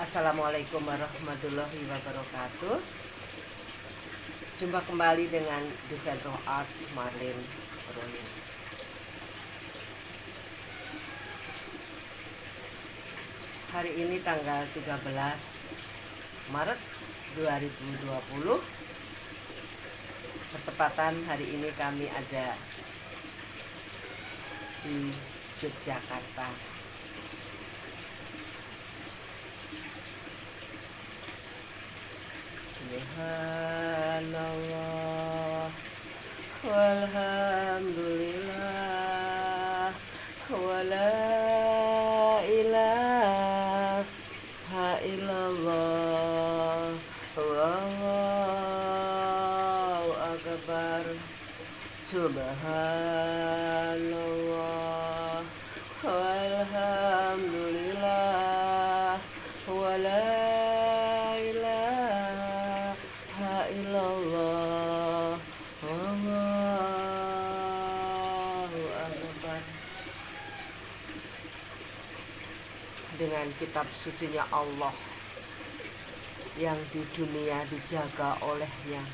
Assalamualaikum warahmatullahi wabarakatuh. Jumpa kembali dengan Desain Roh Arts Marlin Royin. Hari ini tanggal 13 Maret 2020. Bertepatan hari ini kami ada di Yogyakarta. Subhanallah walhamdulillah wala ilaha illallah wallahu akbar. Subhanallah walhamdulillah wala illallah wallahu akbar. Dengan kitab sucinya Allah yang di dunia dijaga olehnya,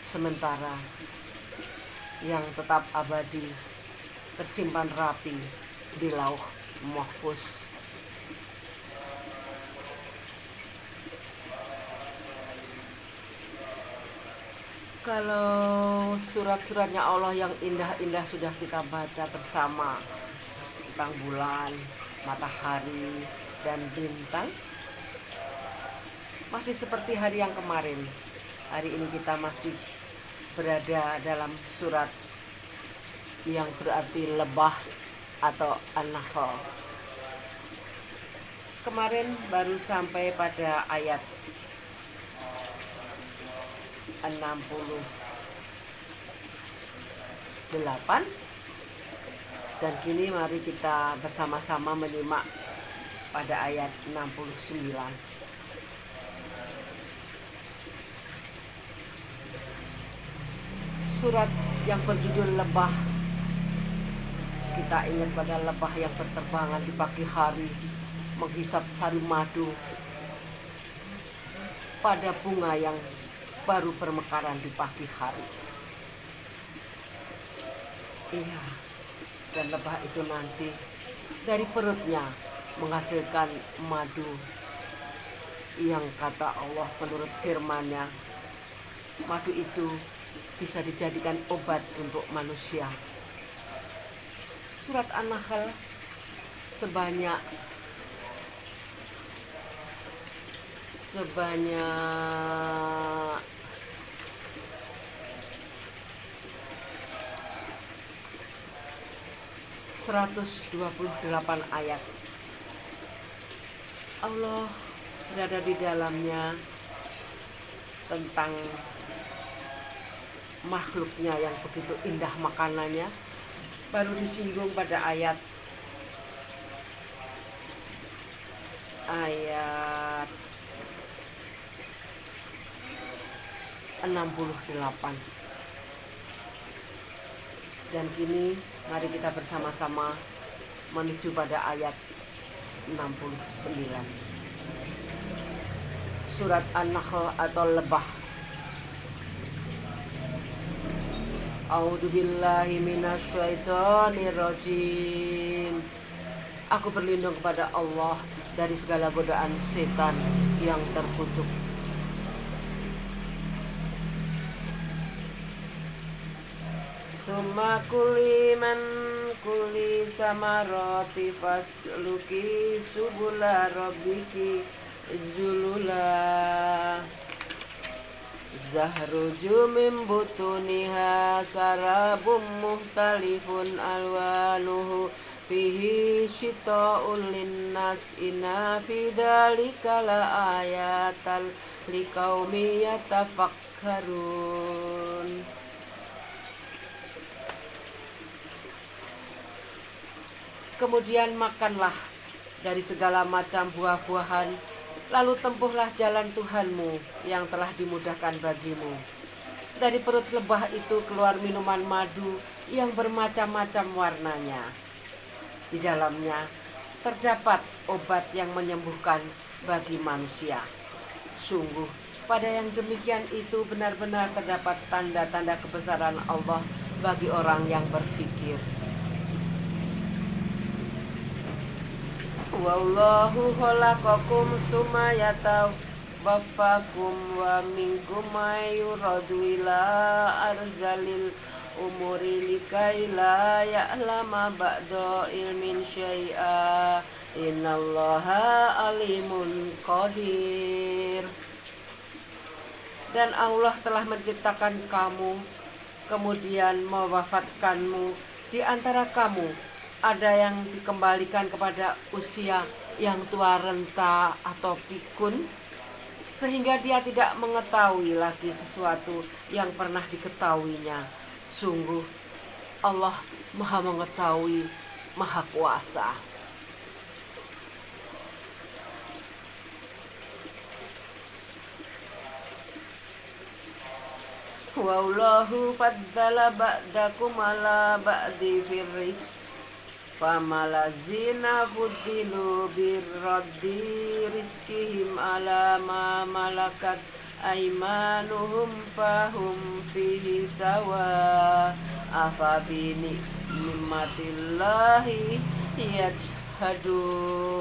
sementara yang tetap abadi tersimpan rapi di lauh mahfuz. Kalau surat-suratnya Allah yang indah-indah sudah kita baca bersama tentang bulan, matahari, dan bintang, masih seperti hari yang kemarin. Hari ini kita masih berada dalam surat yang berarti lebah atau an-nahl. Kemarin baru sampai pada ayat 68, dan kini mari kita bersama-sama menyimak pada ayat 69. Surat yang berjudul lebah, kita ingat pada lebah yang berterbangan di pagi hari menghisap sari madu pada bunga yang baru bermekaran di pagi hari. Iya, dan lebah itu nanti dari perutnya menghasilkan madu yang kata Allah menurut firman-Nya, madu itu bisa dijadikan obat untuk manusia. Surat An-Nahl sebanyak 128 ayat. Allah berada di dalamnya tentang makhluknya yang begitu indah makanannya. Baru disinggung pada ayat 68. Dan kini mari kita bersama-sama menuju pada ayat 69. Surat An-Nahl atau lebah. A'udzubillahi minasyaitonirrajim. Aku berlindung kepada Allah dari segala godaan setan yang terkutuk. Summa kuli man kuli samaroti fasluki subula rabbiki zulula zahruju min butuniha sarabum muhtalifun alwanuhu fihi syita'ul linnas inna fi dzalika la ayatan liqaumi yatafakkarun. Kemudian makanlah dari segala macam buah-buahan, lalu tempuhlah jalan Tuhanmu yang telah dimudahkan bagimu. Dari perut lebah itu keluar minuman madu yang bermacam-macam warnanya. Di dalamnya terdapat obat yang menyembuhkan bagi manusia. Sungguh, pada yang demikian itu benar-benar terdapat tanda-tanda kebesaran Allah bagi orang yang berfikir. Wallahu khalaqakum summa yatawaffakum wa minkum may yuradu ila arzalil umuri likai la ya'lama ba'da ilmin syai'a innallaha alimun qadir. Dan Allah telah menciptakan kamu, kemudian mewafatkanmu. Di antara kamu ada yang dikembalikan kepada usia yang tua renta atau pikun, sehingga dia tidak mengetahui lagi sesuatu yang pernah diketahuinya. Sungguh Allah Maha Mengetahui, Maha Kuasa. Wallahu faddala ba'dakum ala ba'di firris famalazina fuddilu birraddi rizkihim ala ma malakat aimanuhum fahum fihi sawa afabi ni'matillahi yajhadun.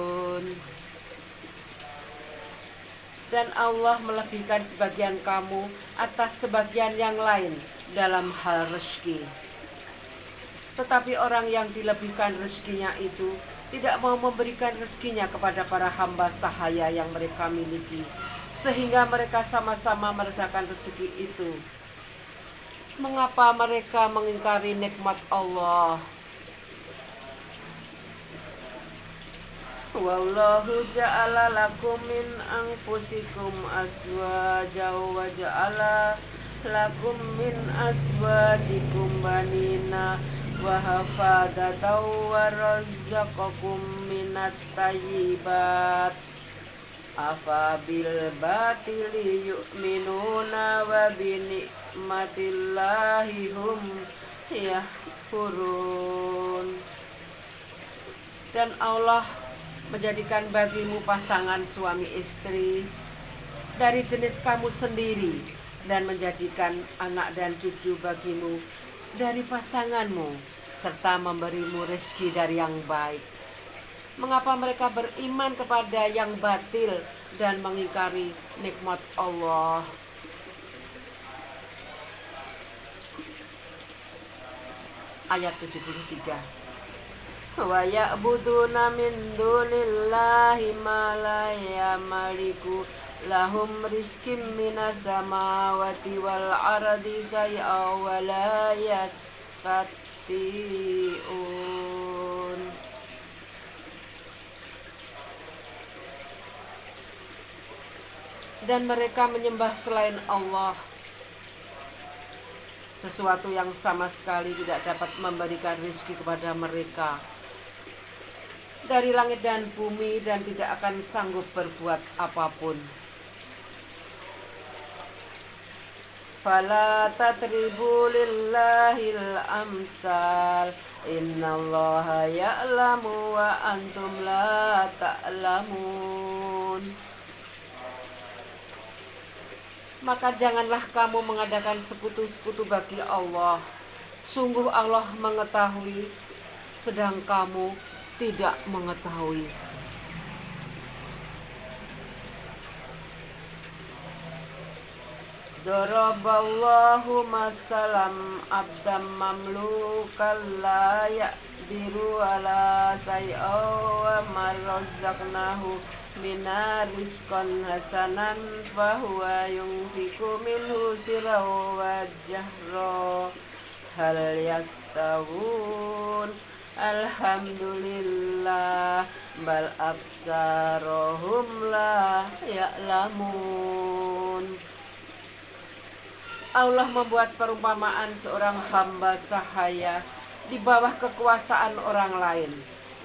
Dan Allah melebihkan sebagian kamu atas sebagian yang lain dalam hal rezeki. Tetapi orang yang dilebihkan rezekinya itu tidak mau memberikan rezekinya kepada para hamba sahaya yang mereka miliki, sehingga mereka sama-sama merasakan rezeki itu. Mengapa mereka mengingkari nikmat Allah? Wallahu ja'ala lakum min anfusikum azwajan wa ja'ala lakum min azwajikum banina wa hafadatan wa razzaqakum minat thayyibat afa bil batili yu'minuna wa bi ni'matillahi hum yahfurun. Dan Allah menjadikan bagimu pasangan suami istri dari jenis kamu sendiri, dan menjadikan anak dan cucu bagimu dari pasanganmu, serta memberimu rezeki dari yang baik. Mengapa mereka beriman kepada yang batil dan mengingkari nikmat Allah? Ayat 73. Wa ya'buduna min dunillahi ma la yamliku lahum rizkim minas samawati wal ardi say'a wa la yastati'un. Dan mereka menyembah selain Allah sesuatu yang sama sekali tidak dapat memberikan rezeki kepada mereka dari langit dan bumi, dan tidak akan sanggup berbuat apapun. Fala tatribu lillahil amsal innallaha ya'lamu wa antum la ta'lamun. Maka janganlah kamu mengadakan sekutu-sekutu bagi Allah. Sungguh Allah mengetahui, sedang kamu tidak mengetahui. Daraballahu masalam abdam mamlukan la yaqdiru ala say'aw wa marrazaqnahu minar rizqan hasanan fahuwa yunfiku minhu sirraw wa jahra hal yastawun alhamdulillah bal absarohum la ya'lamun. Allah membuat perumpamaan seorang hamba sahaya di bawah kekuasaan orang lain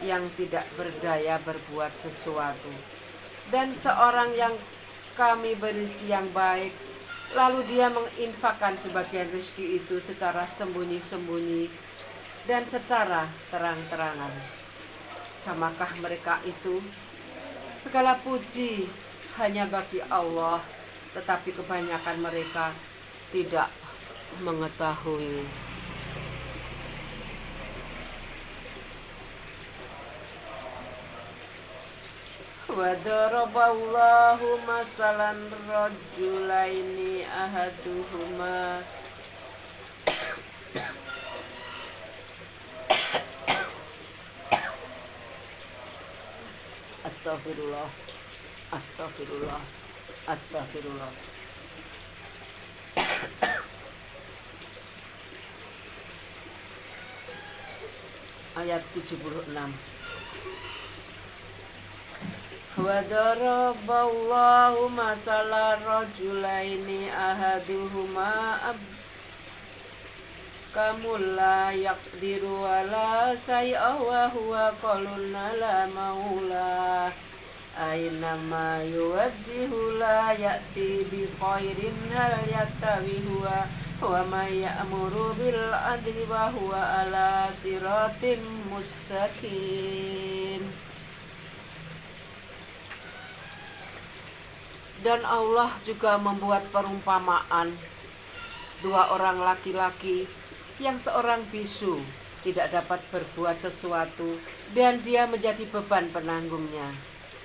yang tidak berdaya berbuat sesuatu, dan seorang yang kami beri rezeki yang baik, lalu dia menginfakkan sebagian rezeki itu secara sembunyi-sembunyi dan secara terang-terangan. Samakah mereka itu? Segala puji hanya bagi Allah, tetapi kebanyakan mereka tidak mengetahui. Wa daraballahu masalan rajulaini ahaduhuma Astagfirullah, astagfirullah, astagfirullah. Ayat 76. Wa daraballahu masalan rajulaini ahaduhuma kamulla yaqdiru ala say'a wa huwa qaluna la maula aynama yuwajjihu la ya'ti bi khairin hal yastawi huwa wa may ya'muru bil adli wa huwa ala siratin mustaqim. Dan Allah juga membuat perumpamaan dua orang laki-laki yang seorang bisu tidak dapat berbuat sesuatu dan dia menjadi beban penanggungnya.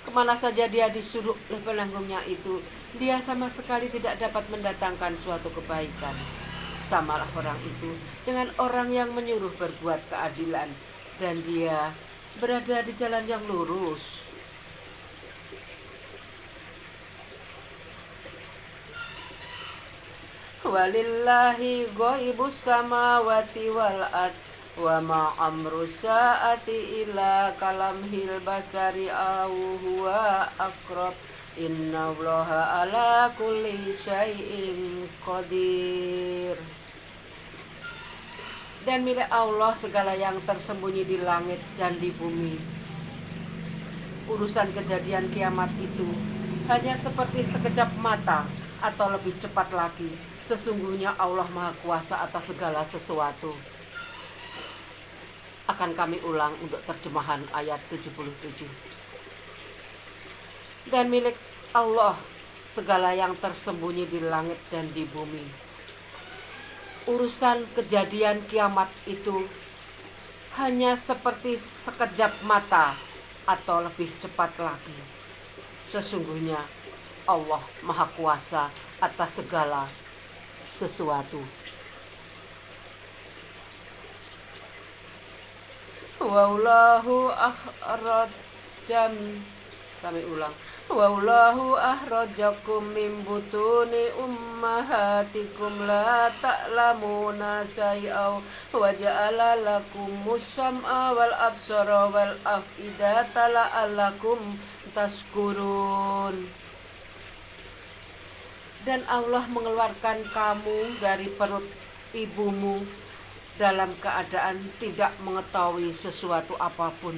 Kemana saja dia disuruh oleh penanggungnya itu, dia sama sekali tidak dapat mendatangkan suatu kebaikan. Samalah orang itu dengan orang yang menyuruh berbuat keadilan dan dia berada di jalan yang lurus. Walillahi ghaibus samawati wal ard wa ma amru saati illa kalamhil basari aw huwa aqrab innallaha ala kulli syai'in qadir. Dan milik Allah segala yang tersembunyi di langit dan di bumi. Urusan kejadian kiamat itu hanya seperti sekejap mata atau lebih cepat lagi. Sesungguhnya Allah Maha Kuasa atas segala sesuatu. Akan kami ulang untuk terjemahan ayat 77. Dan milik Allah segala yang tersembunyi di langit dan di bumi. Urusan kejadian kiamat itu hanya seperti sekejap mata atau lebih cepat lagi. Sesungguhnya Allah Maha Kuasa atas segala sesuatu. Wallahu akhrajam. Kami ulang. Wallahu akhrajakum min butuni ummahatikum la ta'lamuna syai'aw wa ja'ala lakumus sam'a wal absara wal af'idata la'allakum tashkurun. Dan Allah mengeluarkan kamu dari perut ibumu dalam keadaan tidak mengetahui sesuatu apapun.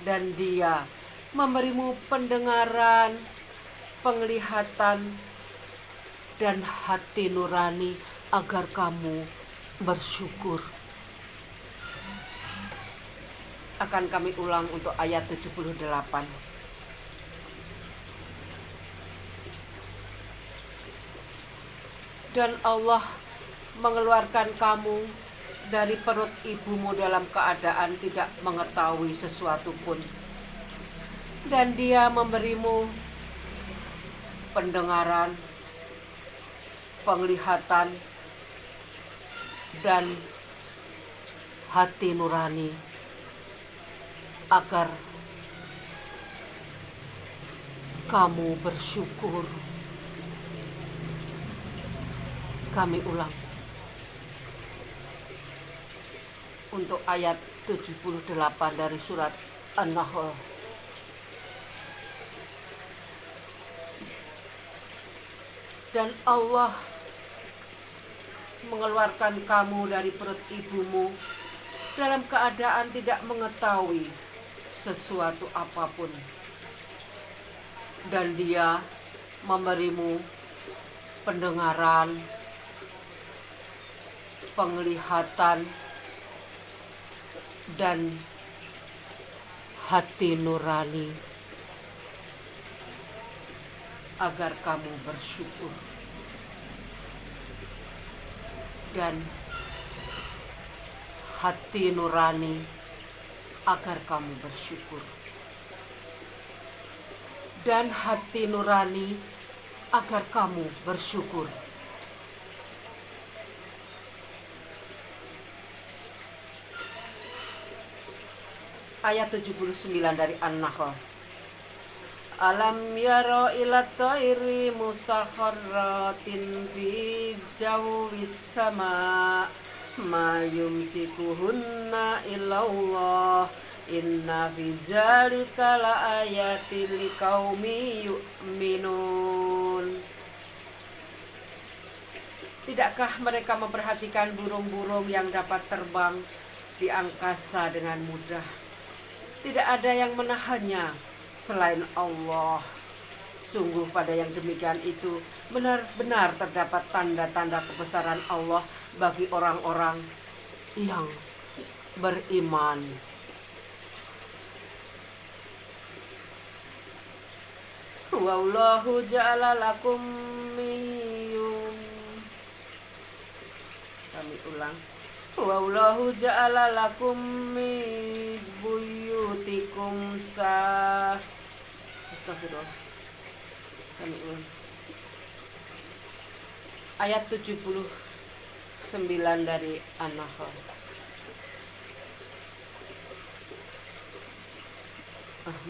Dan Dia memberimu pendengaran, penglihatan, dan hati nurani agar kamu bersyukur. Akan kami ulang untuk ayat 78. Dan Allah mengeluarkan kamu dari perut ibumu dalam keadaan tidak mengetahui sesuatu pun. Dan Dia memberimu pendengaran, penglihatan, dan hati nurani agar kamu bersyukur. Kami ulang untuk ayat 78 dari surat An-Nahl. Dan Allah mengeluarkan kamu dari perut ibumu dalam keadaan tidak mengetahui sesuatu apapun. Dan Dia memberimu pendengaran, penglihatan, dan hati nurani agar kamu bersyukur, dan hati nurani agar kamu bersyukur, dan hati nurani agar kamu bersyukur. Ayat 79 dari An-Nahl. Alam yaro ila thairi musakharratin fi jawis sama ma yumsikuhunna illallah inna fi zalika la ayatin liqaumi yu'minun. Tidakkah mereka memperhatikan burung-burung yang dapat terbang di angkasa dengan mudah? Tidak ada yang menahannya selain Allah. Sungguh pada yang demikian itu benar-benar terdapat tanda-tanda kebesaran Allah bagi orang-orang yang beriman. Wallahu ja'ala lakum kami ulang. Wallahu ja'ala lakum min buyutikum Astagfirullah. Kami ulang. Ayat 79 dari An-Nahl.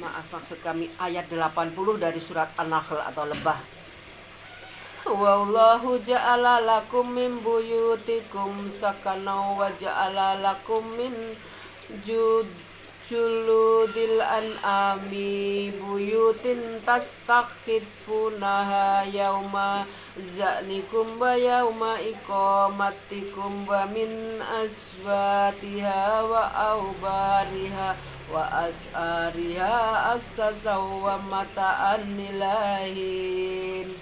Maaf, maksud kami ayat 80 dari surat An-Nahl atau lebah. Wallahu ja'ala lakum min buyutikum sakana wa ja'ala lakum min juludil an'ami buyutin tastakhifunaha yauma za'nikum wa yauma iqamatikum wa min aswatiha wa aubariha wa as'ariha as-sazaw wa mata'an nilahin.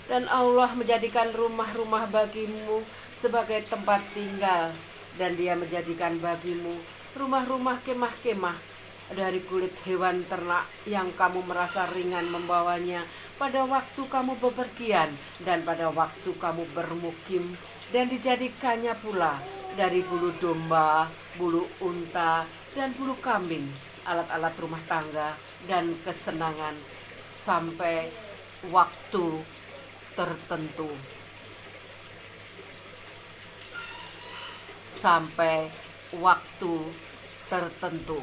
Dan Allah menjadikan rumah-rumah bagimu sebagai tempat tinggal, dan Dia menjadikan bagimu rumah-rumah kemah-kemah dari kulit hewan ternak yang kamu merasa ringan membawanya pada waktu kamu bepergian dan pada waktu kamu bermukim, dan dijadikannya pula dari bulu domba, bulu unta, dan bulu kambing, alat-alat rumah tangga dan kesenangan sampai waktu tertentu. Sampai waktu tertentu.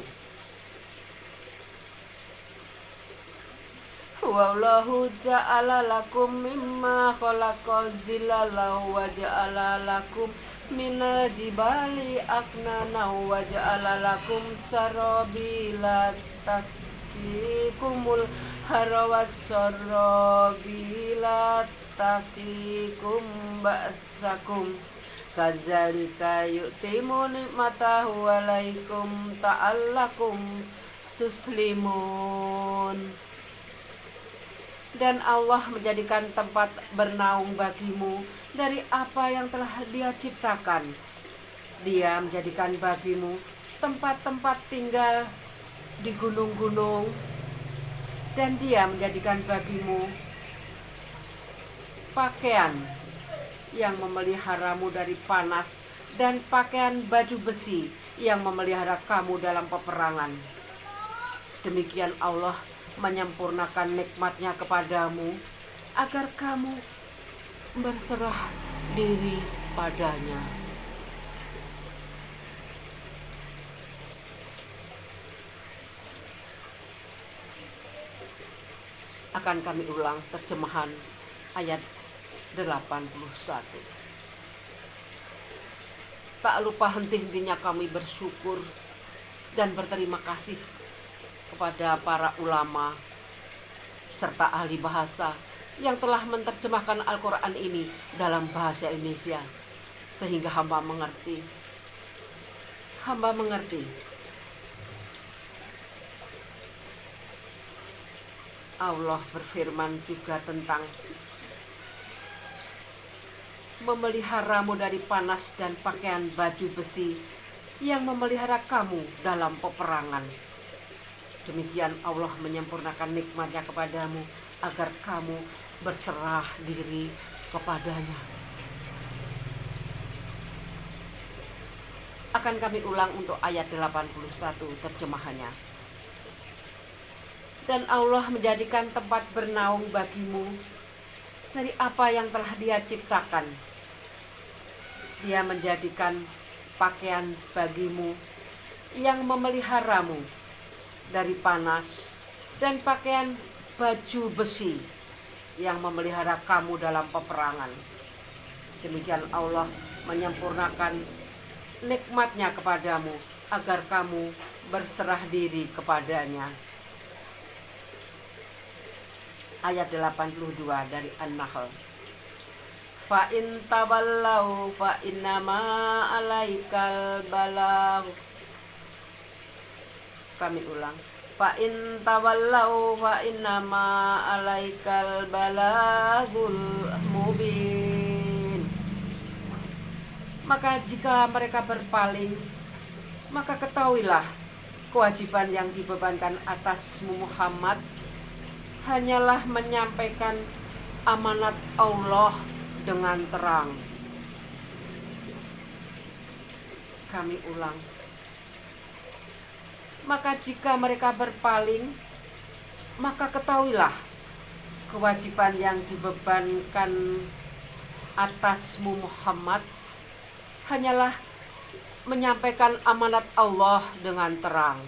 Wallahu ja'ala lakum mimma khalaqa zilalahu wa ja'ala lakum minal jibali aknana wa ja'ala lakum sarabila taqikumul harawas sarabila taqikum ba'sakum kadzalika yu'timu nikmatahu alaikum ta'allakum tuslimun. Dan Allah menjadikan tempat bernaung bagimu dari apa yang telah Dia ciptakan. Dia menjadikan bagimu tempat-tempat tinggal di gunung-gunung, dan Dia menjadikan bagimu pakaian yang memeliharamu dari panas dan pakaian baju besi yang memelihara kamu dalam peperangan. Demikian Allah menyempurnakan nikmat-Nya kepadamu agar kamu berserah diri padanya. Akan kami ulang terjemahan ayat 81. Tak lupa henti-hentinya kami bersyukur dan berterima kasih kepada para ulama serta ahli bahasa yang telah menerjemahkan Al-Quran ini dalam bahasa Indonesia, sehingga hamba mengerti. Hamba mengerti. Allah berfirman juga tentang memeliharamu dari panas dan pakaian baju besi yang memelihara kamu dalam peperangan. Demikian Allah menyempurnakan nikmatnya kepadamu agar kamu berserah diri kepadanya. Akan kami ulang untuk ayat 81 terjemahannya. Dan Allah menjadikan tempat bernaung bagimu dari apa yang telah Dia ciptakan. Dia menjadikan pakaian bagimu yang memeliharamu dari panas, dan pakaian baju besi yang memelihara kamu dalam peperangan. Demikian Allah menyempurnakan nikmatnya kepadamu agar kamu berserah diri kepadanya. Ayat 82 dari An-Nahl. Fa in tawallau fa innama alaikal balagh. Kami ulang. Fa in tawallau fa innama alaikal balaghul mubin. Maka jika mereka berpaling, maka ketahuilah kewajiban yang dibebankan atasmu Muhammad hanyalah menyampaikan amanat Allah dengan terang. Kami ulang. Maka jika mereka berpaling, maka ketahuilah kewajiban yang dibebankan atasmu Muhammad hanyalah menyampaikan amanat Allah dengan terang.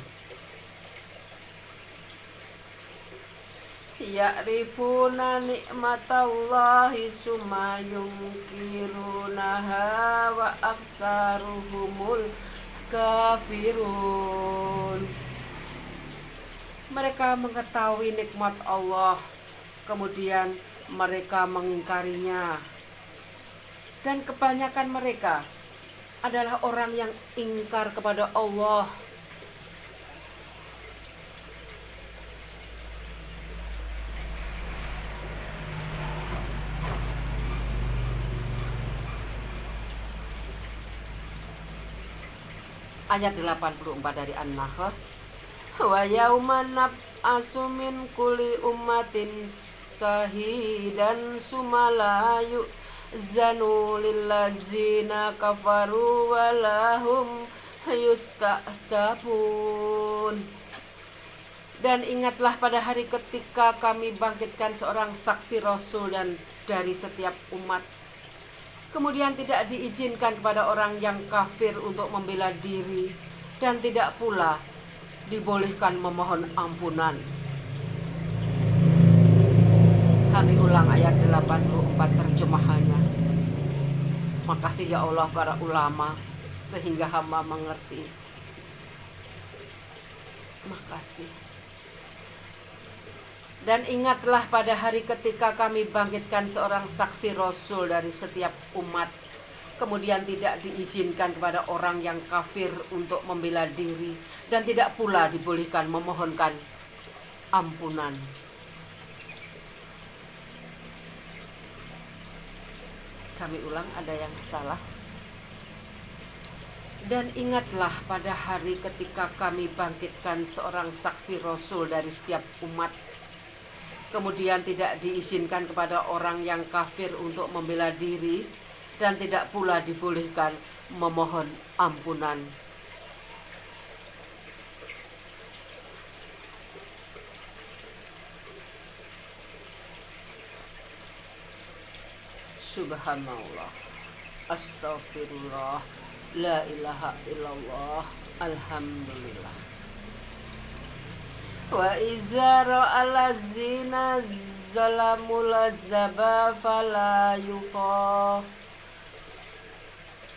Ya'rifuna ni'matallahi summa yungkirunaha wa aksaruhumul kafirun. Mereka mengetahui nikmat Allah, kemudian mereka mengingkarinya. Dan kebanyakan mereka adalah orang yang ingkar kepada Allah. Ayat 84 dari An-Nahl. Wa yauma nab'asu min kulli ummatin sahidan sumala yu'zanu lillazina kafaru wa lahum yusta'tabun. Dan ingatlah pada hari ketika kami bangkitkan seorang saksi Rasul dan dari setiap umat. Kemudian tidak diizinkan kepada orang yang kafir untuk membela diri, dan tidak pula dibolehkan memohon ampunan. Kami ulang ayat 84 terjemahannya. Makasih ya Allah para ulama, sehingga hamba mengerti. Makasih. Dan ingatlah pada hari ketika kami bangkitkan seorang saksi Rasul dari setiap umat. Kemudian tidak diizinkan kepada orang yang kafir untuk membela diri, dan tidak pula dibolehkan memohonkan ampunan. Kami ulang, ada yang salah. Dan ingatlah pada hari ketika kami bangkitkan seorang saksi Rasul dari setiap umat. Kemudian tidak diizinkan kepada orang yang kafir untuk membela diri, dan tidak pula dibolehkan memohon ampunan. Subhanallah, astagfirullah, la ilaha illallah, alhamdulillah. Wa iza ra'al zina zalamul zaba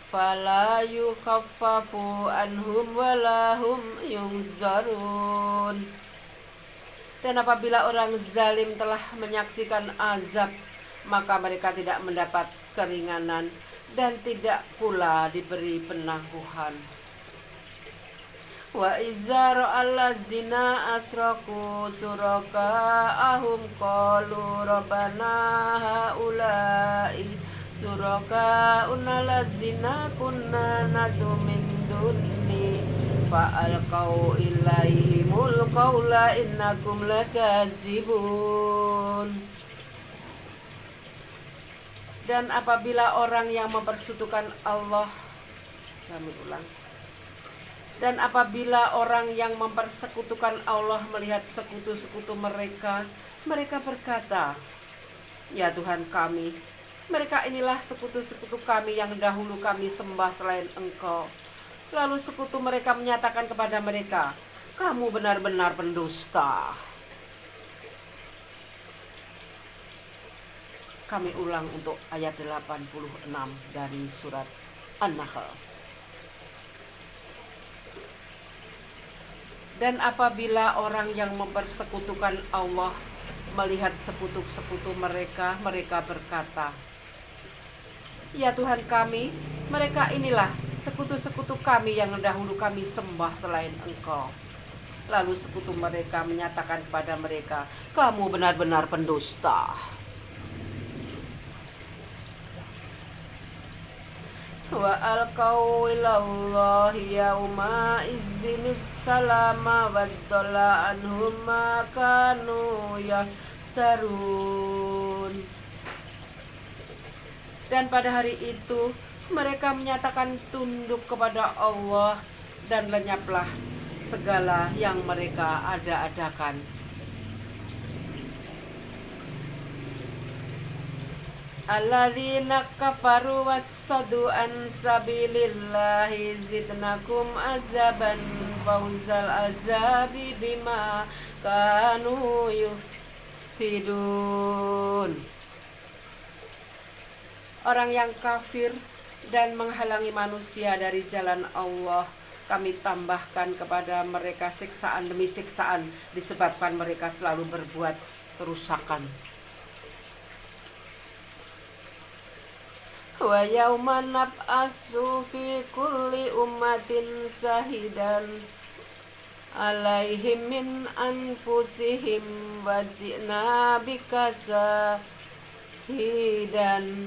fala yukhaffafu anhum walahum yunzarun. Dan apabila orang zalim telah menyaksikan azab, maka mereka tidak mendapat keringanan dan tidak pula diberi penangguhan. Wa iza ra'al ladzina asraku suraka'ahum qalu rabbana haula'i suraka'una ladzina kunna nadu min dunni fa'alqau ilaihimul qawla innakum lakazibun. Dan apabila orang yang mempersekutukan Allah, kami ulang. Dan apabila orang yang mempersekutukan Allah melihat sekutu-sekutu mereka, mereka berkata, "Ya Tuhan kami, mereka inilah sekutu-sekutu kami yang dahulu kami sembah selain Engkau." Lalu sekutu mereka menyatakan kepada mereka, "Kamu benar-benar pendusta." Kami ulang untuk ayat 86 dari surat An-Nahl. Dan apabila orang yang mempersekutukan Allah melihat sekutu-sekutu mereka, mereka berkata, "Ya Tuhan kami, mereka inilah sekutu-sekutu kami yang dahulu kami sembah selain Engkau." Lalu sekutu mereka menyatakan kepada mereka, "Kamu benar-benar pendusta." Wa alqaw ilallahi yauma izzinis salama wa dhalla anhum ma kanu yaftarun. Dan pada hari itu mereka menyatakan tunduk kepada Allah dan lenyaplah segala yang mereka ada-adakan. Alladzina kafaru wassadu an sabilillahi zidnakum azaban fawzal azabi bima kanu yufsidun. Orang yang kafir dan menghalangi manusia dari jalan Allah, kami tambahkan kepada mereka siksaan demi siksaan disebabkan mereka selalu berbuat kerusakan. Wa yauma nab'asu fi kulli ummatin shahidan alaihim min anfusihim wa ji'na bika shahidan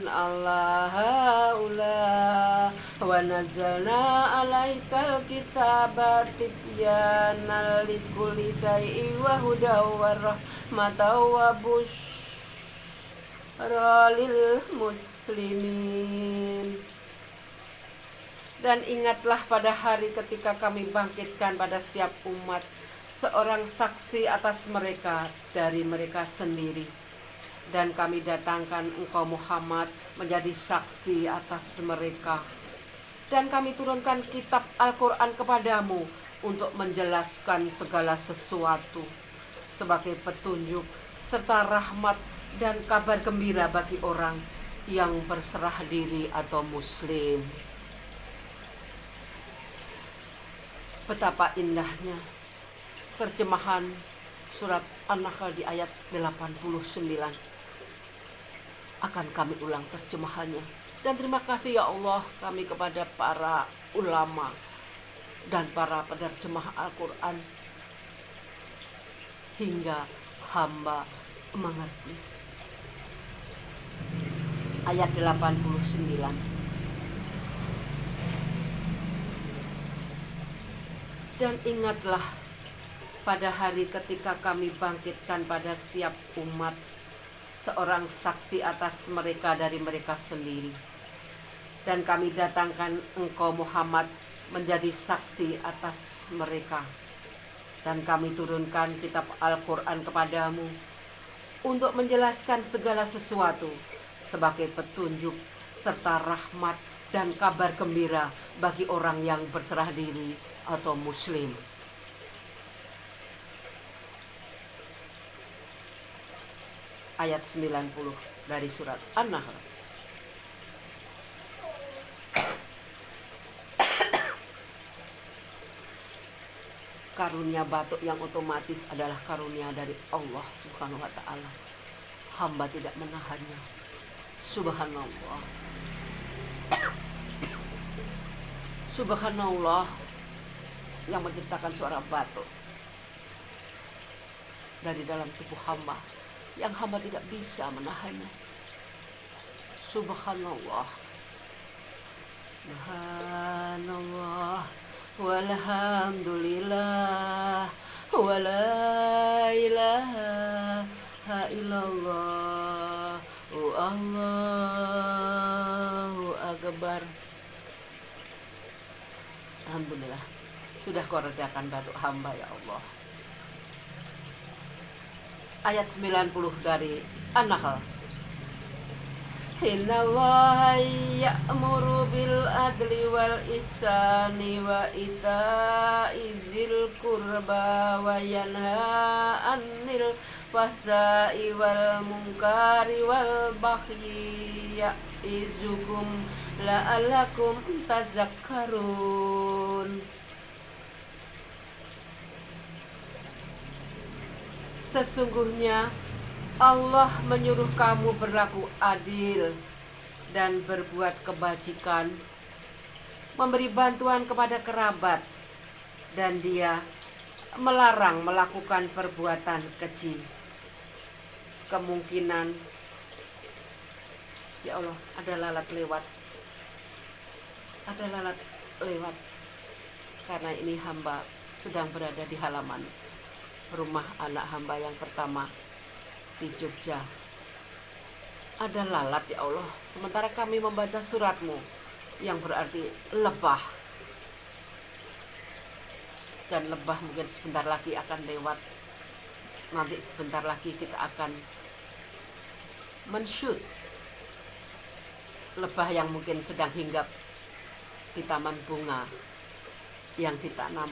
Allah haula wa nazzalna alaikal kitaba tibyanan likulli syai'in wa hudaw wa rahmatan wa lil muslimin. Dan ingatlah pada hari ketika kami bangkitkan pada setiap umat seorang saksi atas mereka dari mereka sendiri, dan kami datangkan engkau Muhammad menjadi saksi atas mereka, dan kami turunkan kitab Al-Quran kepadamu untuk menjelaskan segala sesuatu sebagai petunjuk serta rahmat dan kabar gembira bagi orang yang berserah diri atau muslim. Betapa indahnya terjemahan surat An-Nahl di ayat 89. Akan kami ulang terjemahannya. Dan terima kasih ya Allah kami kepada para ulama dan para penerjemah Al-Quran hingga hamba mengerti. Ayat 89. Dan ingatlah pada hari ketika kami bangkitkan pada setiap umat seorang saksi atas mereka dari mereka sendiri, dan kami datangkan engkau Muhammad menjadi saksi atas mereka, dan kami turunkan kitab Al-Quran kepadamu untuk menjelaskan segala sesuatu sebagai petunjuk serta rahmat dan kabar gembira bagi orang yang berserah diri atau muslim. Ayat 90 dari surat An-Nahl. Karunia batuk yang otomatis adalah karunia dari Allah Subhanahu wa ta'ala. Hamba tidak menahannya. Subhanallah. Subhanallah yang menciptakan suara batuk dari dalam tubuh hamba yang hamba tidak bisa menahannya. Subhanallah. Subhanallah walhamdulillah wala Akbar. Alhamdulillah, sudah kau redakan batuk hamba ya Allah. Ayat 90 dari An-Nahl. Innallaha ya'muru bil adli wal ihsani wa ita'i zil qurba wa yanha 'anil fahsya'i wal munkari wal baghi ya'izukum la'allakum tazakkarun. Sesungguhnya Allah menyuruh kamu berlaku adil dan berbuat kebajikan, memberi bantuan kepada kerabat, dan Dia melarang melakukan perbuatan keji. Kemungkinan, ya Allah, ada lalat lewat, karena ini hamba sedang berada di halaman rumah anak hamba yang pertama di Jogja. Ada lalat ya Allah, sementara kami membaca suratmu yang berarti lebah. Dan lebah mungkin sebentar lagi akan lewat. Nanti sebentar lagi kita akan men-shoot lebah yang mungkin sedang hinggap di taman bunga yang ditanam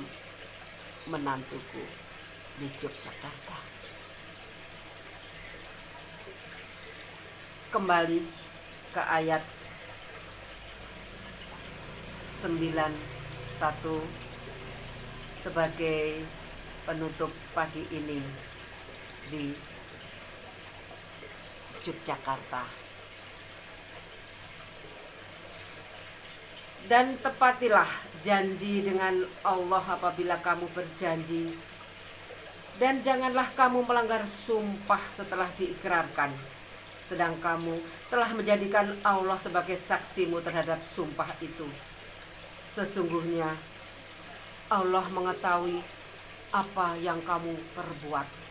menantuku di Yogyakarta. Kembali ke ayat 91 sebagai penutup pagi ini di Yogyakarta. Dan tepatilah janji dengan Allah apabila kamu berjanji, dan janganlah kamu melanggar sumpah setelah diikrarkan, sedang kamu telah menjadikan Allah sebagai saksimu terhadap sumpah itu. Sesungguhnya Allah mengetahui apa yang kamu perbuat.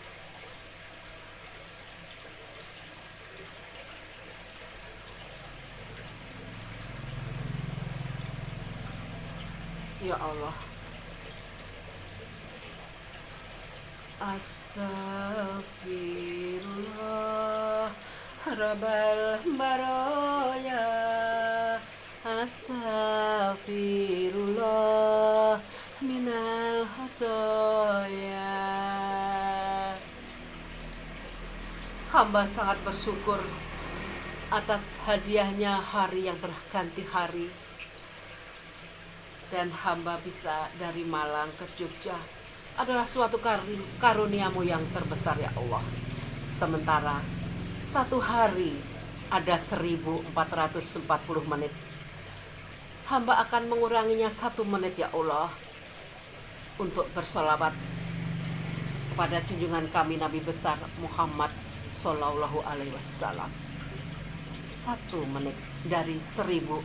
Ya Allah, astagfirullah Rabbal baraya, astagfirullah minal khotoya. Hamba sangat bersyukur atas hadiahnya hari yang berganti hari, dan hamba bisa dari Malang ke Jogja adalah suatu karuniamu yang terbesar ya Allah. Sementara satu hari ada 1440 menit, hamba akan menguranginya 1 menit ya Allah untuk bersolawat kepada junjungan kami Nabi besar Muhammad Sallallahu Alaihi Wasallam. 1 menit dari 1440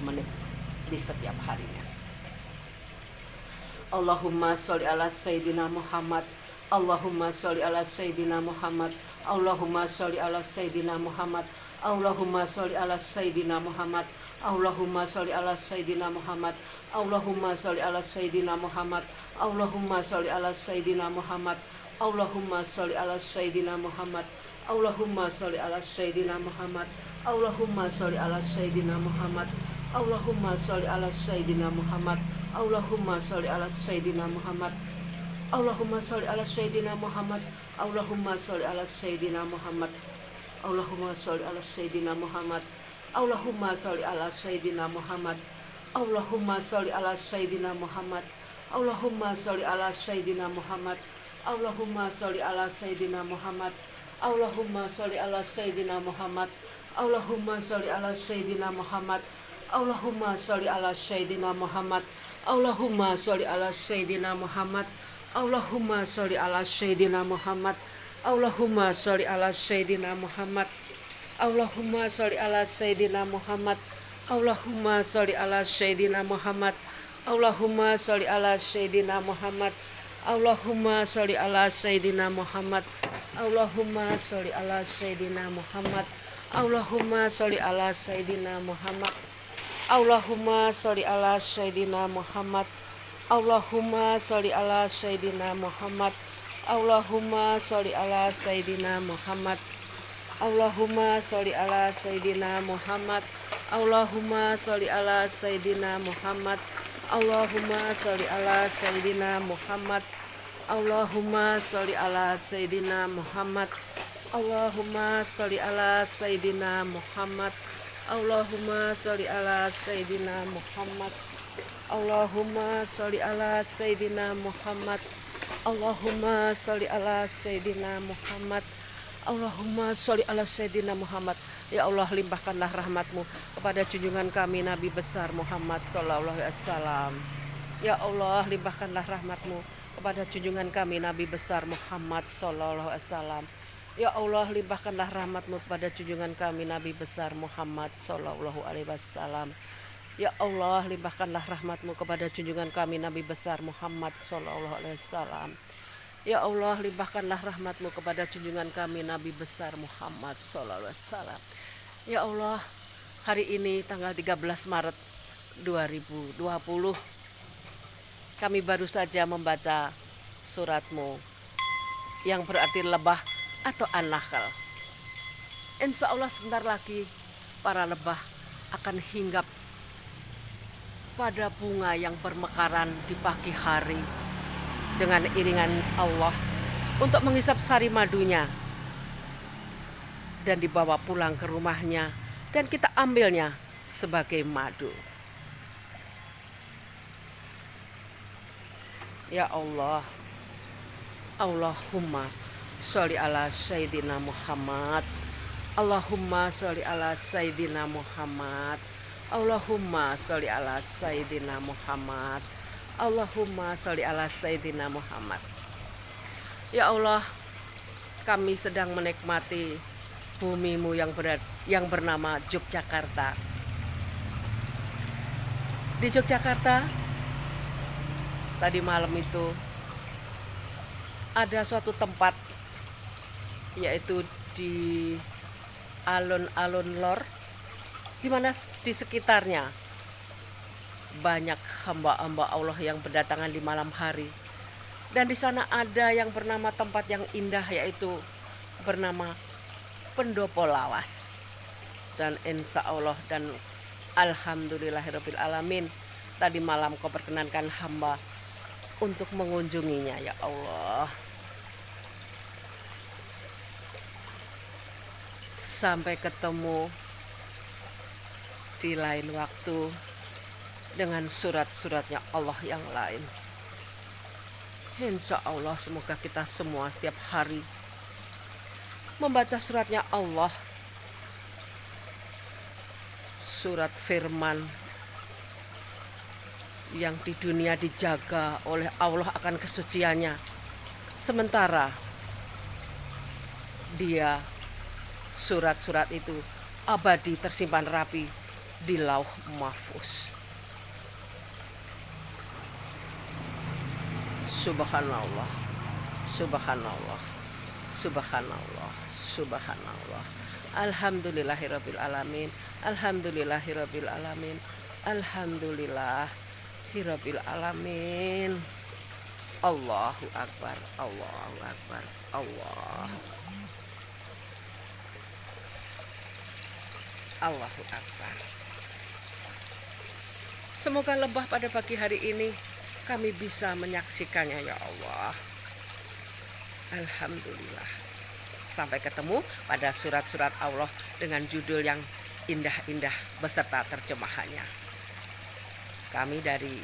menit di setiap harinya. Allahumma sholli ala Sayyidina Muhammad, Allahumma sholli ala Sayyidina Muhammad, Allahumma sholli ala Sayyidina Muhammad, Allahumma sholli ala Sayyidina Muhammad, Allahumma sholli ala Sayyidina Muhammad, Allahumma sholli ala Sayyidina Muhammad, Allahumma sholli ala Sayyidina Muhammad, Allahumma sholli ala Sayyidina Muhammad, Allahumma sholli ala Sayyidina Muhammad, Allahumma sholli ala Sayyidina Muhammad, Allahumma sholli ala Sayyidina Muhammad, Allahumma sholli ala Sayyidina Muhammad, Allahumma sholli ala Sayyidina Muhammad, Allahumma sholli ala Sayyidina Muhammad, Allahumma sholli ala Sayyidina Muhammad, Allahumma sholli ala Sayyidina Muhammad, Allahumma sholli ala Sayyidina Muhammad, Allahumma sholli ala Sayyidina Muhammad, Allahumma sholli ala Sayyidina Muhammad, Allahumma sholli ala Sayyidina Muhammad, Allahumma sholli ala Sayyidina Muhammad, Allahumma sholli ala Sayyidina Muhammad, Allahumma sholli ala Sayyidina Muhammad, Allahumma sholli ala Sayyidina Muhammad, Allahumma sholli ala Sayyidina Muhammad, Allahumma sholli ala Sayyidina Muhammad, Allahumma sholli ala Sayyidina Muhammad, Allahumma sholli ala Sayyidina Muhammad, Allahumma sholli ala Sayyidina Muhammad, Allahumma sholli ala Sayyidina Muhammad, Allahumma sholli ala Sayyidina Muhammad. Allahumma sholli ala Sayyidina Muhammad. Allahumma sholli ala Sayyidina Muhammad. Allahumma sholli ala Sayyidina Muhammad. Allahumma sholli ala Sayyidina Muhammad. Allahumma sholli ala Sayyidina Muhammad. Allahumma sholli ala Sayyidina Muhammad. Allahumma sholli ala Sayyidina Muhammad. Allahumma sholli ala Sayyidina Muhammad. Allahumma sholli ala Sayyidina Muhammad. Allahumma sholli ala Sayyidina Muhammad. Allahumma sholli ala Sayyidina Muhammad. Allahumma sholli ala Sayyidina Muhammad. Ya Allah, limpahkanlah rahmat-Mu kepada junjungan kami Nabi besar Muhammad sallallahu alaihi wasallam. Ya Allah, limpahkanlah rahmat-Mu kepada junjungan kami Nabi besar Muhammad sallallahu alaihi wasallam. Ya Allah, limpahkanlah rahmat-Mu kepada junjungan kami Nabi besar Muhammad sallallahu alaihi wasallam. Ya Allah, limpahkanlah rahmat-Mu kepada junjungan kami Nabi besar Muhammad sallallahu alaihi wasallam. Ya Allah, limpahkanlah rahmat-Mu kepada junjungan kami Nabi besar Muhammad sallallahu alaihi wasallam. Ya Allah, hari ini tanggal 13 Maret 2020 kami baru saja membaca surat-Mu yang berarti lebah atau an-nahl. Insya Allah sebentar lagi para lebah akan hinggap pada bunga yang bermekaran di pagi hari dengan iringan Allah untuk menghisap sari madunya dan dibawa pulang ke rumahnya dan kita ambilnya sebagai madu. Ya Allah, Allahumma sholli ala Sayyidina Muhammad. Allahumma sholli ala Sayyidina Muhammad. Allahumma sholli ala Sayyidina Muhammad. Allahumma sholli ala Sayyidina Muhammad. Ya Allah, kami sedang menikmati bumi-Mu yang bernama Yogyakarta. Di Yogyakarta tadi malam itu ada suatu tempat, yaitu di alun-alun Lor, di mana di sekitarnya banyak hamba-hamba Allah yang berdatangan di malam hari. Dan di sana ada yang bernama tempat yang indah, yaitu bernama Pendopo Lawas. Dan insya Allah dan alhamdulillahirabbil alamin, tadi malam Kau perkenankan hamba untuk mengunjunginya, ya Allah. Sampai ketemu di lain waktu dengan surat-suratnya Allah yang lain. Insya Allah semoga kita semua setiap hari membaca suratnya Allah, surat firman yang di dunia dijaga oleh Allah akan kesuciannya, sementara dia surat-surat itu abadi tersimpan rapi di Lauh Mahfuz. Subhanallah, subhanallah, subhanallah, subhanallah. Alhamdulillahirabbil alamin. Alhamdulillahirabbil alamin. Alhamdulillahirabbil alamin. Allahu akbar, Allahu akbar, Allahu akbar. Semoga lebah pada pagi hari ini kami bisa menyaksikannya, ya Allah. Alhamdulillah. Sampai ketemu pada surat-surat Allah dengan judul yang indah-indah beserta terjemahannya. Kami dari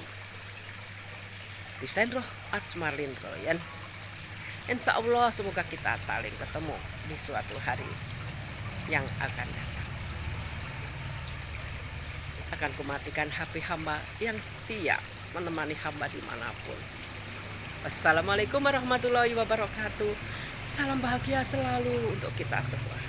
Desain Roh Arts Marlin Royan. Insya Allah semoga kita saling ketemu di suatu hari yang akan datang. Akan kumatikan HP hamba yang setia menemani hamba dimanapun. Wassalamualaikum warahmatullahi wabarakatuh. Salam bahagia selalu untuk kita semua.